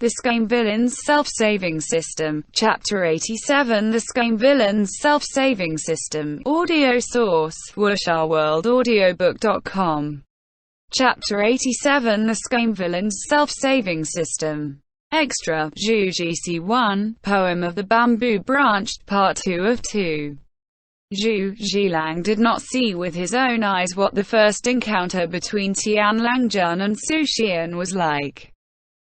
The Scame Villain's Self-Saving System. Chapter 87. The Scame Villain's Self-Saving System. Audio source: WuxaWorldAudiobook.com. Chapter 87. The Scame Villain's Self-Saving System. Extra. Zhu Jixi 1. Poem of the Bamboo Branch, Part 2 of 2. Zhu Zhilang did not see with his own eyes what the first encounter between Tianlangjun and Su Xian was like.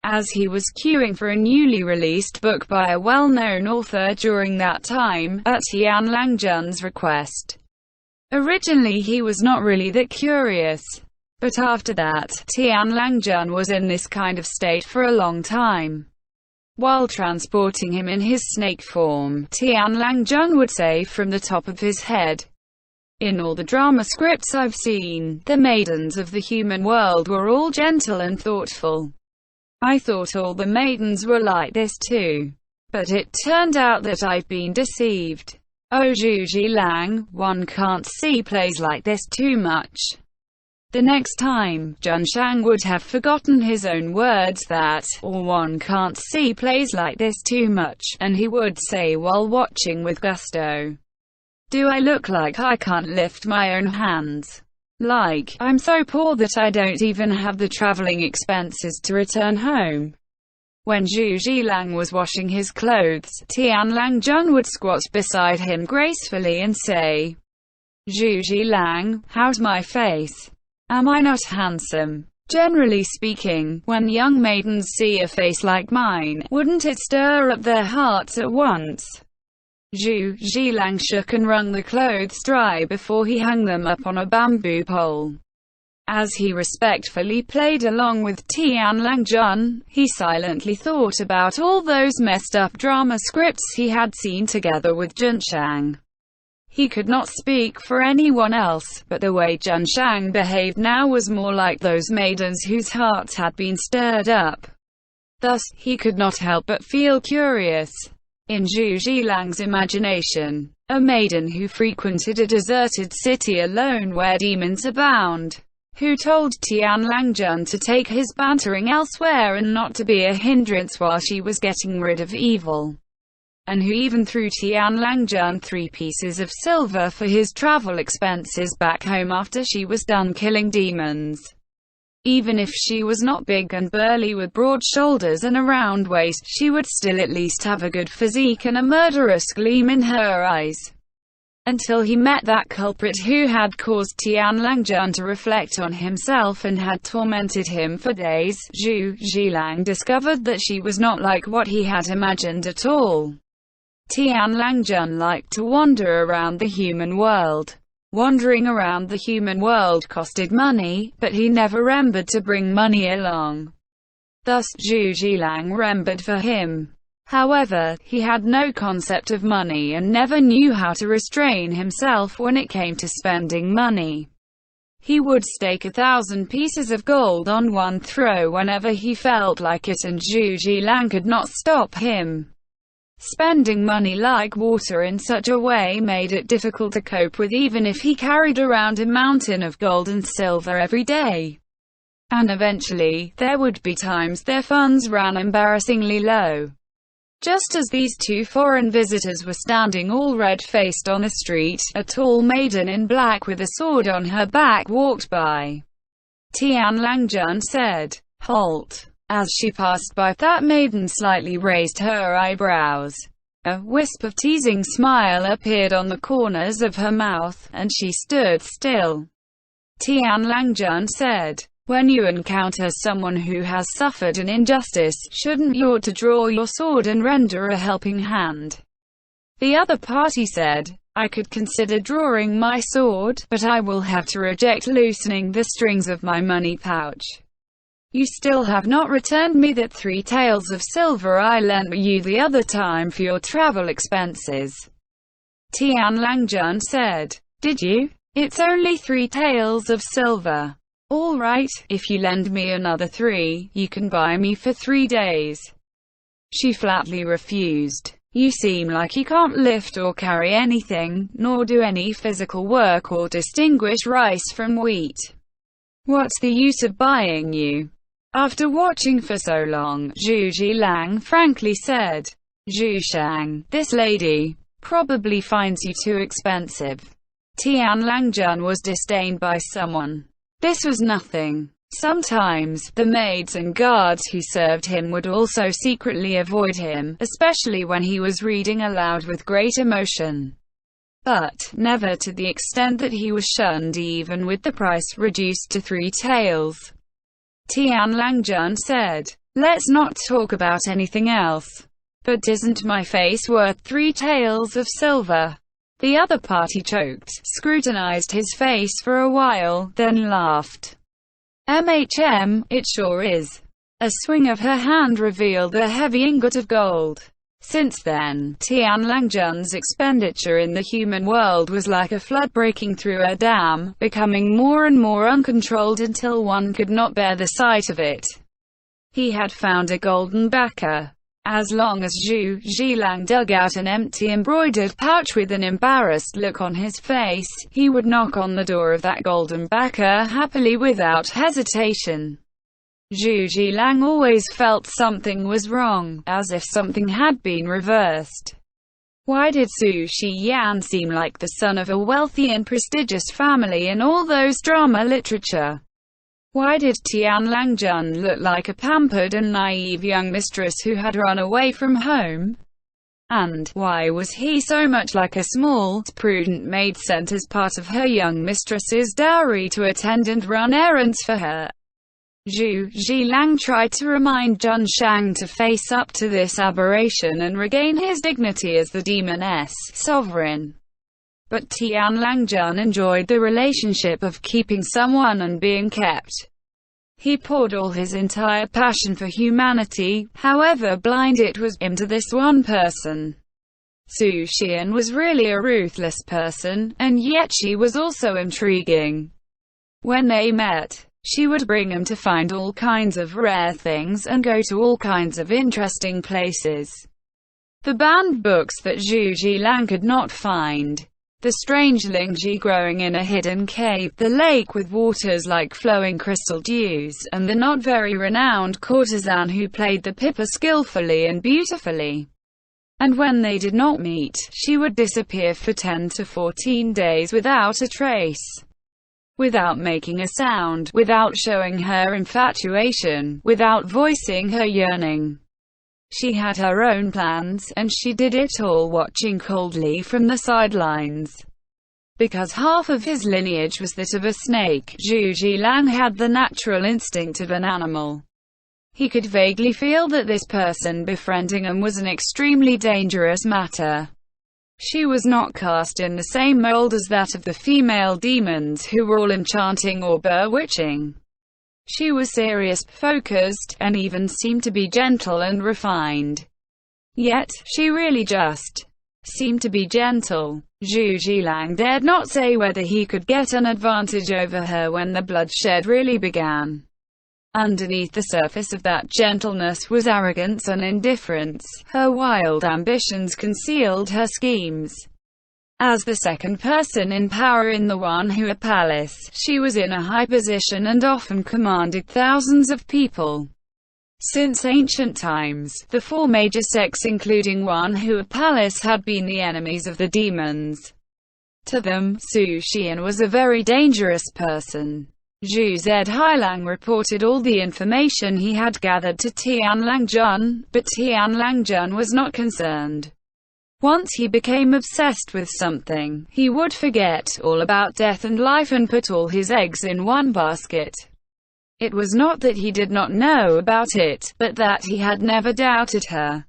As he was queuing for a newly released book by a well-known author during that time, at Tianlangjun's request. Originally he was not really that curious. But after that, Tianlangjun was in this kind of state for a long time. While transporting him in his snake form, Tianlangjun would say from the top of his head, "In all the drama scripts I've seen, the maidens of the human world were all gentle and thoughtful. I thought all the maidens were like this too. But it turned out that I've been deceived. Oh Zhu Zhilang, one can't see plays like this too much." The next time, Zhenshang would have forgotten his own words that, or one can't see plays like this too much, and he would say while watching with gusto, "Do I look like I can't lift my own hands? Like, I'm so poor that I don't even have the traveling expenses to return home." When Zhu Zhilang was washing his clothes, Tianlangjun would squat beside him gracefully and say, "Zhu Zhilang, how's my face? Am I not handsome?" Generally speaking, when young maidens see a face like mine, wouldn't it stir up their hearts at once? Zhu Zhilang shook and wrung the clothes dry before he hung them up on a bamboo pole. As he respectfully played along with Tianlangjun, he silently thought about all those messed up drama scripts he had seen together with Zhenshang. He could not speak for anyone else, but the way Zhenshang behaved now was more like those maidens whose hearts had been stirred up. Thus, he could not help but feel curious. In Zhu Zhilang's imagination, a maiden who frequented a deserted city alone where demons abound, who told Tianlangjun to take his bantering elsewhere and not to be a hindrance while she was getting rid of evil, and who even threw Tianlangjun 3 pieces of silver for his travel expenses back home after she was done killing demons. Even if she was not big and burly with broad shoulders and a round waist, she would still at least have a good physique and a murderous gleam in her eyes. Until he met that culprit who had caused Tianlangjun to reflect on himself and had tormented him for days, Zhu Zhilang discovered that she was not like what he had imagined at all. Tianlangjun liked to wander around the human world. Wandering around the human world costed money, but he never remembered to bring money along. Thus, Zhu Zhilang remembered for him. However, he had no concept of money and never knew how to restrain himself when it came to spending money. He would stake 1,000 pieces of gold on one throw whenever he felt like it, and Zhu Zhilang could not stop him. Spending money like water in such a way made it difficult to cope with even if he carried around a mountain of gold and silver every day. And eventually, there would be times their funds ran embarrassingly low. Just as these 2 foreign visitors were standing all red-faced on the street, a tall maiden in black with a sword on her back walked by. Tianlangjun said, "Halt." As she passed by, that maiden slightly raised her eyebrows. A wisp of teasing smile appeared on the corners of her mouth, and she stood still. Tianlangjun said, "When you encounter someone who has suffered an injustice, shouldn't you ought to draw your sword and render a helping hand?" The other party said, "I could consider drawing my sword, but I will have to reject loosening the strings of my money pouch. You still have not returned me that 3 taels of silver I lent you the other time for your travel expenses." Tianlangjun said, "Did you? It's only 3 taels of silver. All right, if you lend me another 3, you can buy me for 3 days. She flatly refused. "You seem like you can't lift or carry anything, nor do any physical work or distinguish rice from wheat. What's the use of buying you? After watching for so long, Zhu Jilang frankly said, "Zhu Shang, this lady probably finds you too expensive." Tian Langjun was disdained by someone. This was nothing. Sometimes, the maids and guards who served him would also secretly avoid him, especially when he was reading aloud with great emotion. But never to the extent that he was shunned even with the price reduced to 3 taels. Tian Langjun said, "Let's not talk about anything else. But isn't my face worth 3 taels of silver?" The other party choked, scrutinized his face for a while, then laughed. It sure is." A swing of her hand revealed a heavy ingot of gold. Since then, Tian Langjun's expenditure in the human world was like a flood breaking through a dam, becoming more and more uncontrolled until one could not bear the sight of it. He had found a golden backer. As long as Zhu Jilang dug out an empty embroidered pouch with an embarrassed look on his face, he would knock on the door of that golden backer happily without hesitation. Zhu Jilang always felt something was wrong, as if something had been reversed. Why did Su Shiyan seem like the son of a wealthy and prestigious family in all those drama literature? Why did Tian Langjun look like a pampered and naive young mistress who had run away from home? And why was he so much like a small, prudent maid sent as part of her young mistress's dowry to attend and run errands for her? Zhu Jilang tried to remind Zhun Shang to face up to this aberration and regain his dignity as the demoness sovereign. But Tian Langjun enjoyed the relationship of keeping someone and being kept. He poured all his entire passion for humanity, however blind it was, into this one person. Su Xian was really a ruthless person, and yet she was also intriguing. When they met, she would bring him to find all kinds of rare things and go to all kinds of interesting places. The banned books that Zhu Jilang could not find. The strange lingji growing in a hidden cave, the lake with waters like flowing crystal dews, and the not very renowned courtesan who played the pipa skillfully and beautifully. And when they did not meet, she would disappear for 10 to 14 days without a trace. Without making a sound, without showing her infatuation, without voicing her yearning. She had her own plans, and she did it all watching coldly from the sidelines. Because half of his lineage was that of a snake, Zhu Jilang had the natural instinct of an animal. He could vaguely feel that this person befriending him was an extremely dangerous matter. She was not cast in the same mold as that of the female demons who were all enchanting or bewitching. She was serious, focused, and even seemed to be gentle and refined. Yet, she really just seemed to be gentle. Zhu Jilang dared not say whether he could get an advantage over her when the bloodshed really began. Underneath the surface of that gentleness was arrogance and indifference. Her wild ambitions concealed her schemes. As the second person in power in the Wanhua Palace, she was in a high position and often commanded thousands of people. Since ancient times, the 4 major sects including Wanhua Palace had been the enemies of the demons. To them, Su Xian was a very dangerous person. Zhu Zhailang reported all the information he had gathered to Tian Langjun, but Tian Langjun was not concerned. Once he became obsessed with something, he would forget all about death and life and put all his eggs in one basket. It was not that he did not know about it, but that he had never doubted her.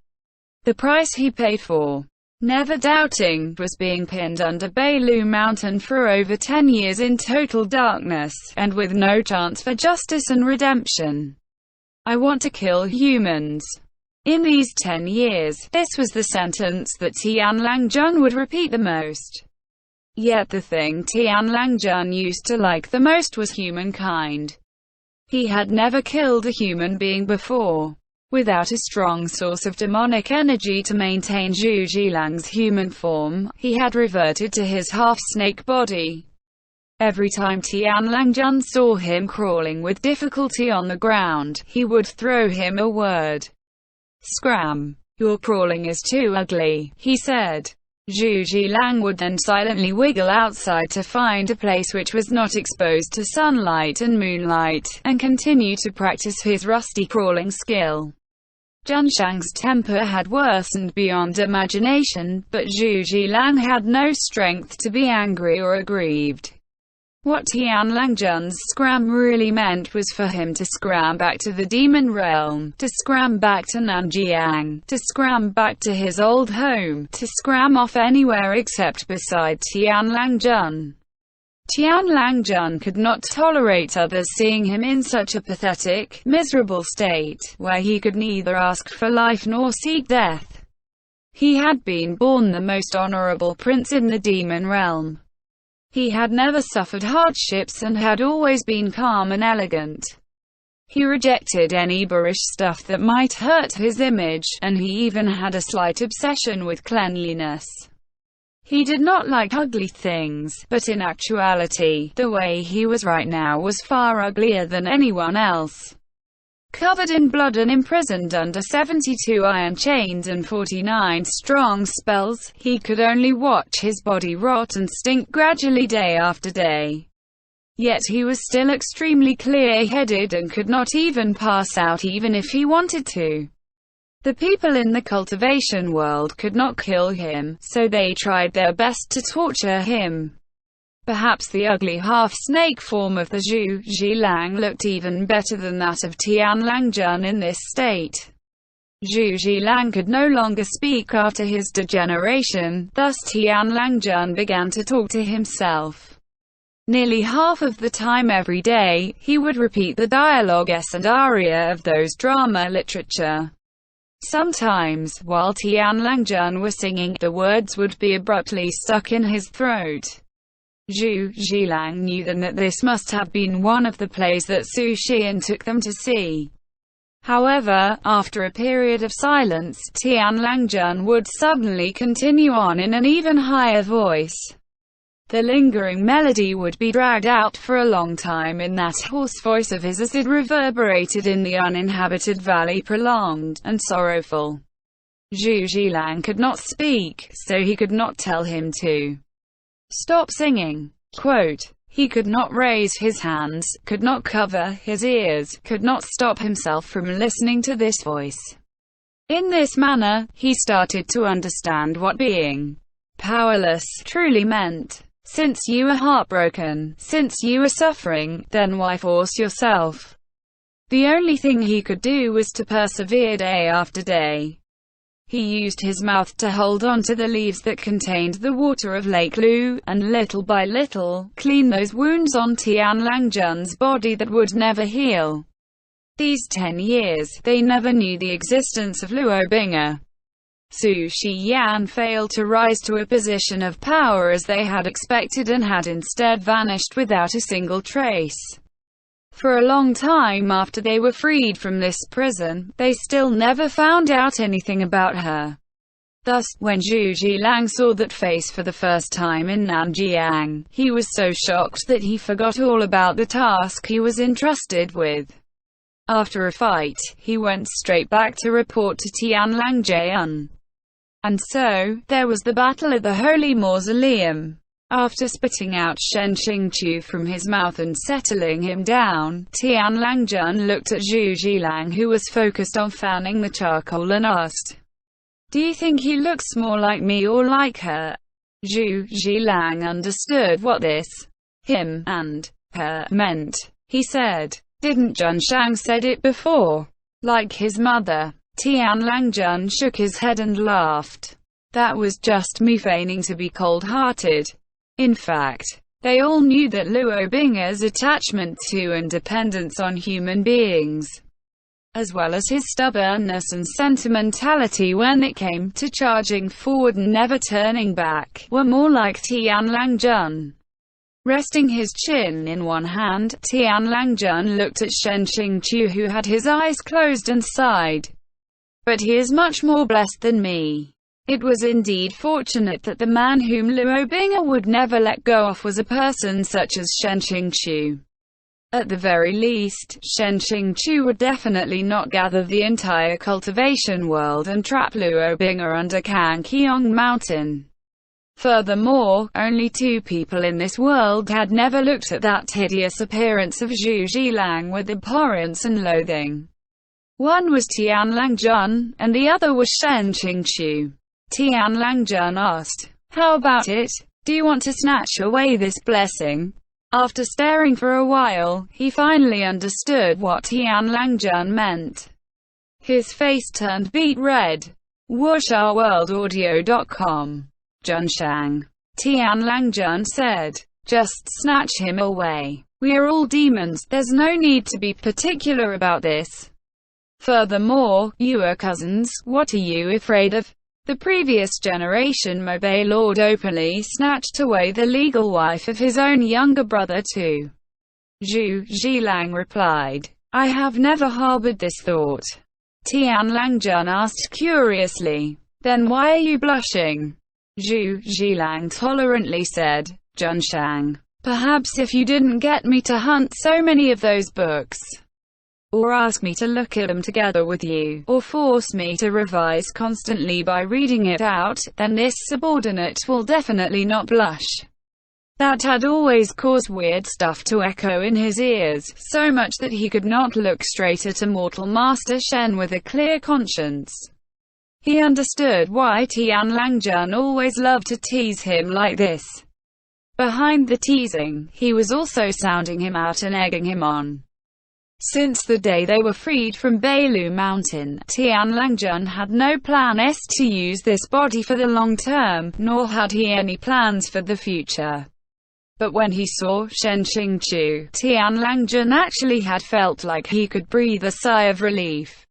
The price he paid for never doubting was being pinned under Bailu Mountain for over 10 years in total darkness, and with no chance for justice and redemption. "I want to kill humans." In these 10 years, this was the sentence that Tian Langjun would repeat the most. Yet the thing Tian Langjun used to like the most was humankind. He had never killed a human being before. Without a strong source of demonic energy to maintain Zhu Jilang's human form, he had reverted to his half-snake body. Every time Tianlangjun saw him crawling with difficulty on the ground, he would throw him a word. "Scram. Your crawling is too ugly," he said. Zhu Jilang would then silently wiggle outside to find a place which was not exposed to sunlight and moonlight, and continue to practice his rusty crawling skill. Zhang's temper had worsened beyond imagination, but Zhu Jilang had no strength to be angry or aggrieved. What Tianlangjun's scram really meant was for him to scram back to the demon realm, to scram back to Nanjiang, to scram back to his old home, to scram off anywhere except beside Tianlangjun. Tianlangjun could not tolerate others seeing him in such a pathetic, miserable state, where he could neither ask for life nor seek death. He had been born the most honorable prince in the demon realm. He had never suffered hardships and had always been calm and elegant. He rejected any boorish stuff that might hurt his image, and he even had a slight obsession with cleanliness. He did not like ugly things, but in actuality, the way he was right now was far uglier than anyone else. Covered in blood and imprisoned under 72 iron chains and 49 strong spells, he could only watch his body rot and stink gradually day after day. Yet he was still extremely clear-headed and could not even pass out even if he wanted to. The people in the cultivation world could not kill him, so they tried their best to torture him. Perhaps the ugly half-snake form of the Zhu Jilang looked even better than that of Tianlangjun in this state. Zhu Jilang could no longer speak after his degeneration, thus Tianlangjun began to talk to himself. Nearly half of the time every day, he would repeat the dialogues and aria of those drama literature. Sometimes, while Tianlangjun was singing, the words would be abruptly stuck in his throat. Zhu Jilang knew then that this must have been one of the plays that Su Xian took them to see. However, after a period of silence, Tianlangjun would suddenly continue on in an even higher voice. The lingering melody would be dragged out for a long time in that hoarse voice of his as it reverberated in the uninhabited valley, prolonged and sorrowful. Zhu Jilang could not speak, so he could not tell him to stop singing. Quote, he could not raise his hands, could not cover his ears, could not stop himself from listening to this voice. In this manner, he started to understand what being powerless truly meant. Since you are heartbroken, since you are suffering, then why force yourself? The only thing he could do was to persevere day after day. He used his mouth to hold on to the leaves that contained the water of Lake Lu, and little by little, clean those wounds on Tianlangjun's body that would never heal. These 10 years, they never knew the existence of Luo Bing'er. Su Xian failed to rise to a position of power as they had expected and had instead vanished without a single trace. For a long time after they were freed from this prison, they still never found out anything about her. Thus, when Zhu Jilang saw that face for the first time in Nanjiang, he was so shocked that he forgot all about the task he was entrusted with. After a fight, he went straight back to report to Tianlangjun. And so, there was the battle at the Holy Mausoleum. After spitting out Shen Qingqiu from his mouth and settling him down, Tianlangjun looked at Zhu Jilang, who was focused on fanning the charcoal, and asked, "Do you think he looks more like me or like her?" Zhu Jilang understood what this him and her meant. He said, "Didn't Zhangshang said it before? Like his mother." Tianlangjun shook his head and laughed. "That was just me feigning to be cold-hearted. In fact, they all knew that Luo Bing'er's attachment to and dependence on human beings, as well as his stubbornness and sentimentality when it came to charging forward and never turning back, were more like Tianlangjun." Resting his chin in one hand, Tianlangjun looked at Shen Qingqiu, who had his eyes closed, and sighed. "But he is much more blessed than me. It was indeed fortunate that the man whom Luo Bing'e would never let go of was a person such as Shen Qingchu. At the very least, Shen Qingchu would definitely not gather the entire cultivation world and trap Luo Bing'e under Kangqiong Mountain. Furthermore, only two people in this world had never looked at that hideous appearance of Zhu Zhilang with abhorrence and loathing. One was Tian Langjun, and the other was Shen Qingchu. Tian Langjun asked, "How about it? Do you want to snatch away this blessing?" After staring for a while, he finally understood what Tian Langjun meant. His face turned beet red. WuxaWorldAudio.com. Zhonshang. Tian Langjun said, "Just snatch him away. We are all demons, there's no need to be particular about this. Furthermore, you are cousins, what are you afraid of?" The previous generation Mobei Lord openly snatched away the legal wife of his own younger brother too. Zhu Zhilang replied, "I have never harbored this thought." Tian Langjun asked curiously, "Then why are you blushing?" Zhu Zhilang tolerantly said, "Zhonshang, perhaps if you didn't get me to hunt so many of those books, or ask me to look at them together with you, or force me to revise constantly by reading it out, then this subordinate will definitely not blush." That had always caused weird stuff to echo in his ears, so much that he could not look straight at Immortal Master Shen with a clear conscience. He understood why Tian Langjun always loved to tease him like this. Behind the teasing, he was also sounding him out and egging him on. Since the day they were freed from Bailu Mountain, Tian Langjun had no plans to use this body for the long term, nor had he any plans for the future. But when he saw Shen Qingchu, Tian Langjun actually had felt like he could breathe a sigh of relief.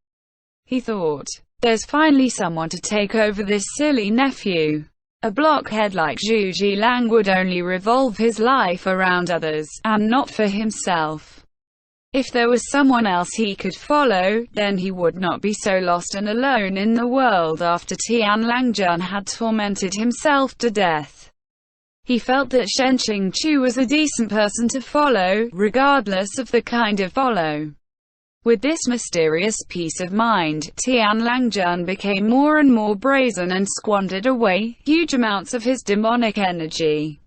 He thought, "There's finally someone to take over this silly nephew." A blockhead like Zhu Zhilang would only revolve his life around others, and not for himself. If there was someone else he could follow, then he would not be so lost and alone in the world after Tian Langjun had tormented himself to death. He felt that Shen Qingchu was a decent person to follow, regardless of the kind of follow. With this mysterious peace of mind, Tian Langjun became more and more brazen and squandered away huge amounts of his demonic energy.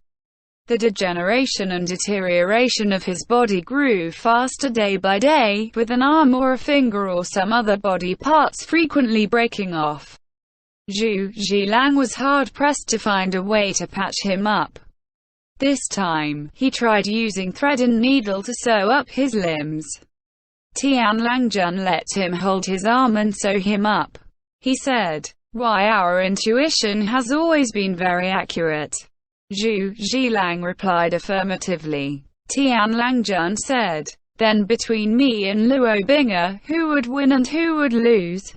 The degeneration and deterioration of his body grew faster day by day, with an arm or a finger or some other body parts frequently breaking off. Zhu Zhilang was hard-pressed to find a way to patch him up. This time, he tried using thread and needle to sew up his limbs. Tian Langjun let him hold his arm and sew him up. He said, "Why, our intuition has always been very accurate." Zhu Zhilang replied affirmatively. Tian Langjun said, "Then between me and Luo Bing'e, who would win and who would lose?"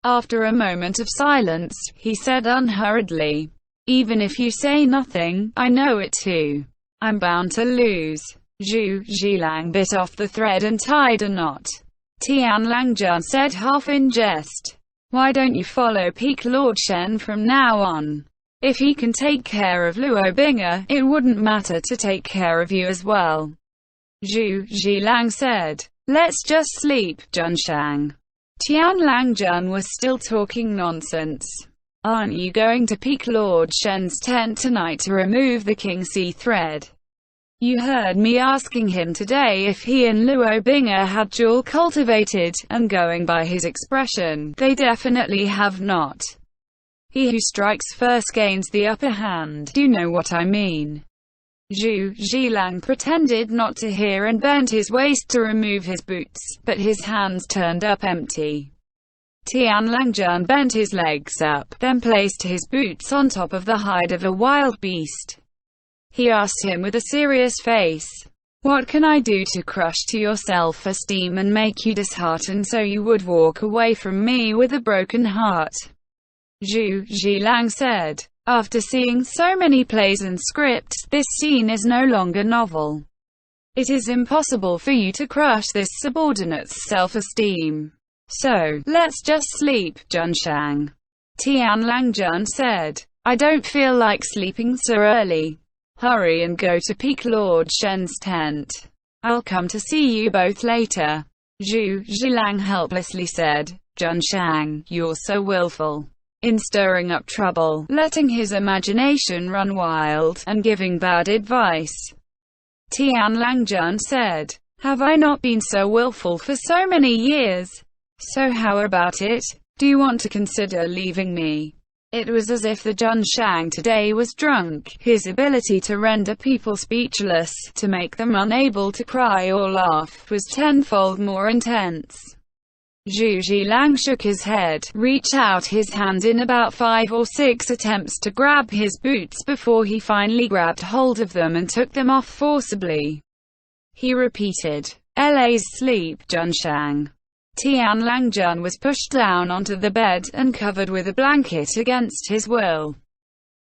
After a moment of silence, he said unhurriedly, "Even if you say nothing, I know it too. I'm bound to lose." Zhu Zhilang bit off the thread and tied a knot. Tian Langjun said half in jest, "Why don't you follow Peak Lord Shen from now on? If he can take care of Luo Bing'e, it wouldn't matter to take care of you as well." Zhu Zhilang said, "Let's just sleep, Zhonshang." Tian Langjun was still talking nonsense. "Aren't you going to Peak Lord Shen's tent tonight to remove the King Sea thread? You heard me asking him today if he and Luo Bing'e had dual cultivated, and going by his expression, they definitely have not. He who strikes first gains the upper hand, do you know what I mean?" Zhu Zhilang pretended not to hear and bent his waist to remove his boots, but his hands turned up empty. Tian Langjun bent his legs up, then placed his boots on top of the hide of a wild beast. He asked him with a serious face, "What can I do to crush to your self-esteem and make you disheartened so you would walk away from me with a broken heart?" Zhu Zhilang said, "After seeing so many plays and scripts, this scene is no longer novel. It is impossible for you to crush this subordinate's self-esteem. So, let's just sleep, Zhonshang." Tianlangjun said. I don't feel like sleeping so early. Hurry and go to Peak Lord Shen's tent. I'll come to see you both later. Zhu Zhilang helplessly said. Zhonshang, you're so willful in stirring up trouble, letting his imagination run wild, and giving bad advice. Tianlangjun said. Have I not been so willful for so many years? So how about it? Do you want to consider leaving me? It was as if the Zhonshang today was drunk. His ability to render people speechless, to make them unable to cry or laugh, was tenfold more intense. Zhu Zhilang shook his head, reached out his hand in about 5 or 6 attempts to grab his boots before he finally grabbed hold of them and took them off forcibly. He repeated, "LA's sleep, Zhonshang." Tianlangjun was pushed down onto the bed, and covered with a blanket against his will.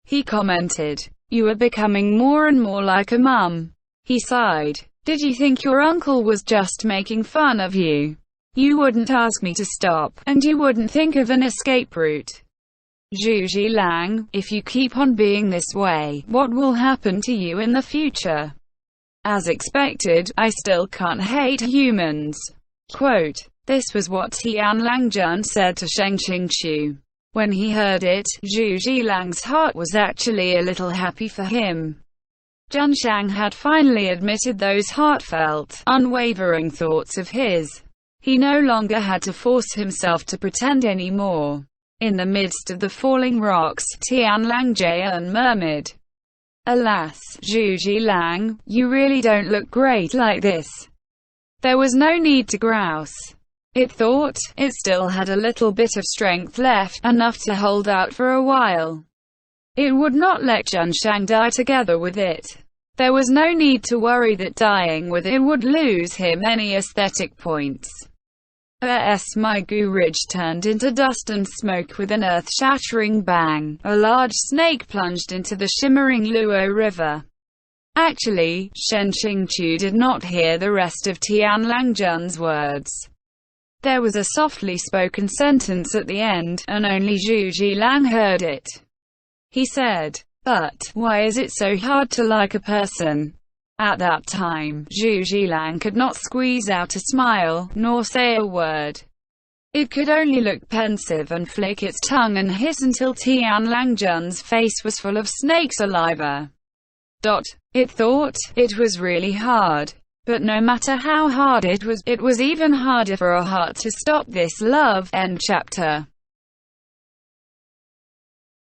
He commented, "You are becoming more and more like a mum." He sighed. "Did you think your uncle was just making fun of you? You wouldn't ask me to stop, and you wouldn't think of an escape route. Zhu Zhilang, if you keep on being this way, what will happen to you in the future?" As expected, I still can't hate humans. Quote. This was what Tianlangjun said to Sheng Qingqiu. When he heard it, Zhu Zhilang's heart was actually a little happy for him. Zhonshang had finally admitted those heartfelt, unwavering thoughts of his. He no longer had to force himself to pretend anymore. In the midst of the falling rocks, Tianlangjun murmured, "Alas, Zhu Zhilang, you really don't look great like this." There was no need to grouse. It thought, it still had a little bit of strength left, enough to hold out for a while. It would not let Zhonshang die together with it. There was no need to worry that dying with it would lose him any aesthetic points. Migu Ridge turned into dust and smoke with an earth-shattering bang. A large snake plunged into the shimmering Luo River. Actually, Shen Qingqiu did not hear the rest of Tianlangjun's words. There was a softly spoken sentence at the end, and only Zhu Zhilang heard it. He said, "But, why is it so hard to like a person?" At that time, Zhu Zhilang could not squeeze out a smile, nor say a word. It could only look pensive and flick its tongue and hiss until Tianlangjun's face was full of snake saliva. It thought, it was really hard. But no matter how hard it was even harder for a heart to stop this love. End chapter.